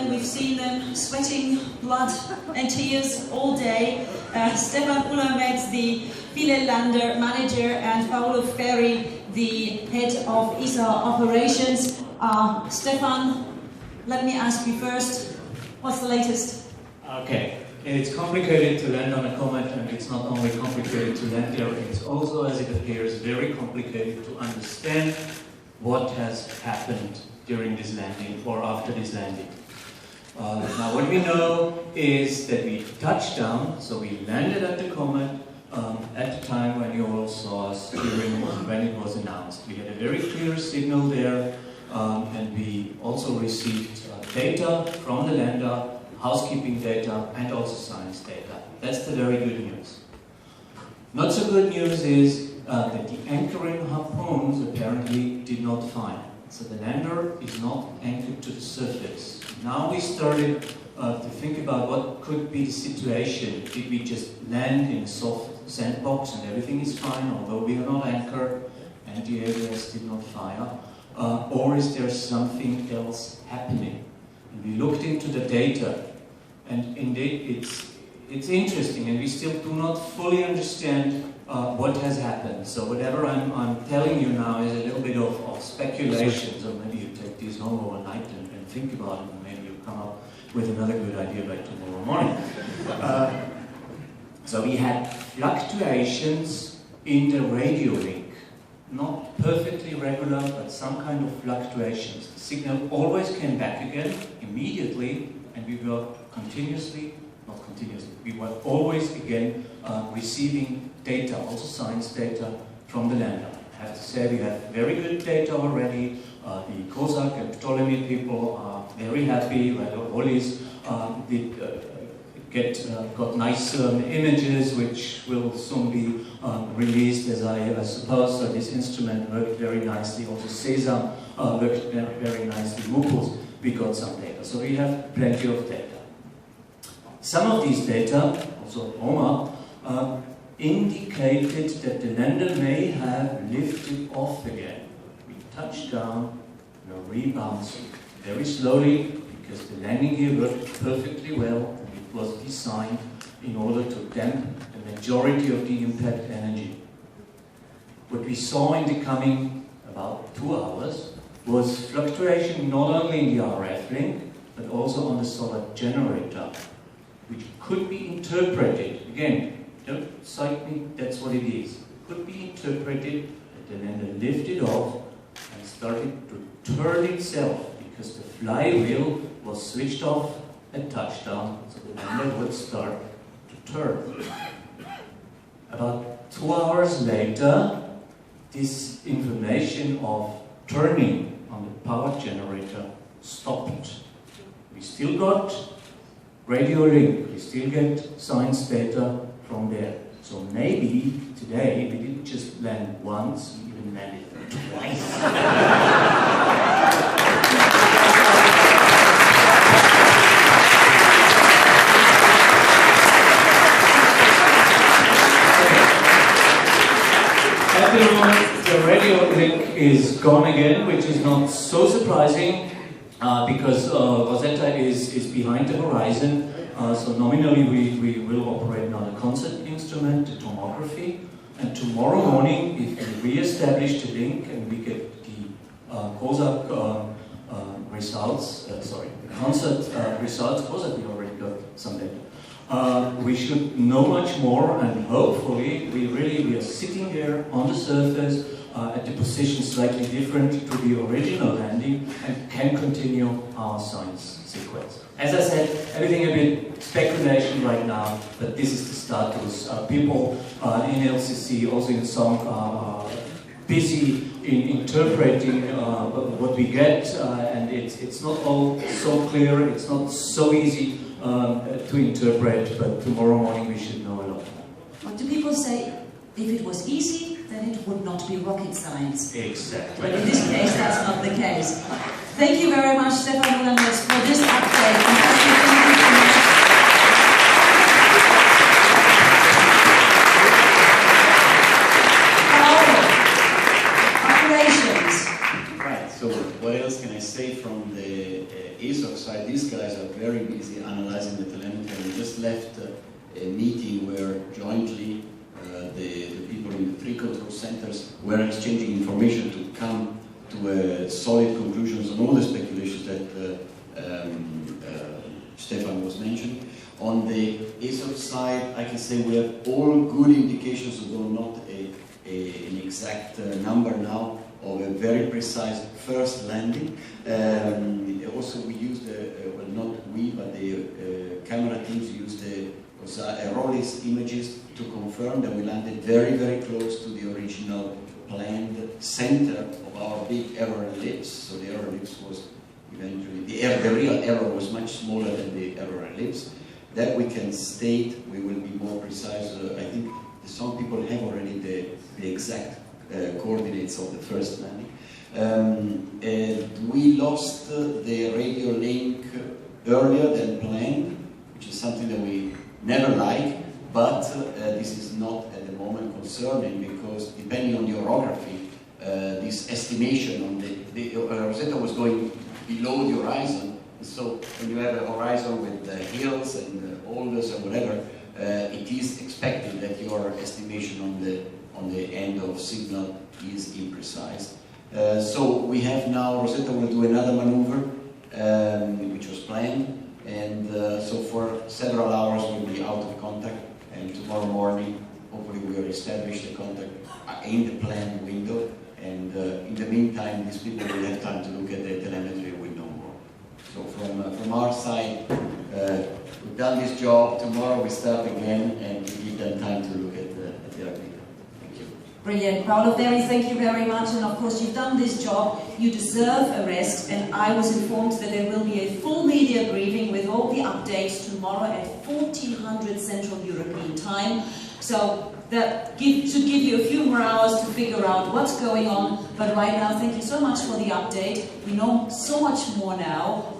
them, we've seen them sweating blood and tears all day. Stefan Ulamed, the Viele Länder manager, and Paolo Ferri, the head of ESA operations. Stefan, let me ask you first, what's the latest? Okay, it's complicated to land on a comet, and it's not only complicated to land there, it's also, as it appears, very complicated to understand what has happened during this landing or after this landing. Now what we know is that we touched down, so we landed at the comet at the time when you all saw us during when it was announced. We had a very clear signal there, and we also received data from the lander, housekeeping data, and also science data. That's the very good news. Not so good news is that the anchoring harpoons apparently did not find. So the lander is not anchored to the surface. Now we started to think about what could be the situation. Did we just land in a soft sandbox and everything is fine, although we are not anchored and the ABS did not fire? Or is there something else happening? And we looked into the data, and indeed it's interesting, and we still do not fully understand what has happened. So whatever I'm telling you now is a little bit of speculation, so maybe you take this home overnight and think about it, and maybe you come up with another good idea by tomorrow morning. So we had fluctuations in the radio link. Not perfectly regular, but some kind of fluctuations. The signal always came back again, immediately, and we were we were always again receiving data, also science data, from the lander. I have to say we have very good data already. The COSAC and Ptolemy people are very happy. Wallis got nice images which will soon be released, as I suppose. So this instrument worked very nicely. Also Sesam worked very nicely. Mupus, we got some data. So we have plenty of data. Some of these data, also OMA, indicated that the lander may have lifted off again. We touched down, we are rebouncing very slowly because the landing gear worked perfectly well. It was designed in order to dampen the majority of the impact energy. What we saw in the coming about 2 hours was fluctuation not only in the RF link, but also on the solar generator, which could be interpreted, again, don't cite me, that's what it is. It could be interpreted that the lander lifted off and started to turn itself because the flywheel was switched off at touchdown, so the lander would start to turn. About 2 hours later, this information of turning on the power generator stopped. We still got radio link, we still get science data from there. So maybe today we didn't just land once, we even landed twice. At the moment, the radio link is gone again, which is not so surprising because Rosetta is behind the horizon. So nominally we will operate now the concept instrument, the tomography, and tomorrow morning, if we re-establish the link and we get the COSAC results, the concept results, COSAC we already got some data. We should know much more, and hopefully we are sitting there on the surface at the position slightly different to the original landing and can continue our science sequence. As I said, everything a bit speculation right now, but this is the status. People in LCC, also in some, are busy in interpreting what we get, and it's not all so clear, it's not so easy to interpret, but tomorrow morning we should know a lot more. What do people say? If it was easy, then it would not be rocket science. Exactly. But in this case, that's not the case. Thank you very much, Stefan Ulamed, for this update. Right, so what else can I say from the the ESOC side, these guys are very busy analyzing the telemetry. We just left a meeting where jointly the people in the 3 control centers were exchanging information to come to solid conclusions on all the speculations that Stefan was mentioning. On the ESOC side, I can say we have all good indications, although not an exact number now, of a very precise first landing. Also, we used, well, not we, but the camera teams used the Rollis images to confirm that we landed very, very close to the original planned center of our big error ellipse. So the error ellipse was eventually, the real error was much smaller than the error ellipse. That we can state, we will be more precise. I think some people have already the exact coordinates of the first landing. We lost the radio link earlier than planned, which is something that we never like, but this is not at the moment concerning, because depending on the orography, this estimation on the Rosetta was going below the horizon. So when you have a horizon with hills and boulders and whatever, it is expected that your estimation on the end of signal is imprecise. So we have now, Rosetta will do another maneuver, which was planned, and so for several hours we'll be out of contact, and tomorrow morning hopefully we will establish the contact in the planned window, and in the meantime these people will have time to look at the telemetry. We know more. So from our side, we've done this job. Tomorrow we start again, and we give them time to look at the data. Thank you. Brilliant. Paolo Ferri, thank you very much. And of course, you've done this job. You deserve a rest. And I was informed that there will be a full media briefing with all the updates tomorrow at 1400 Central European time. So that should give you a few more hours to figure out what's going on. But right now, thank you so much for the update. We know so much more now.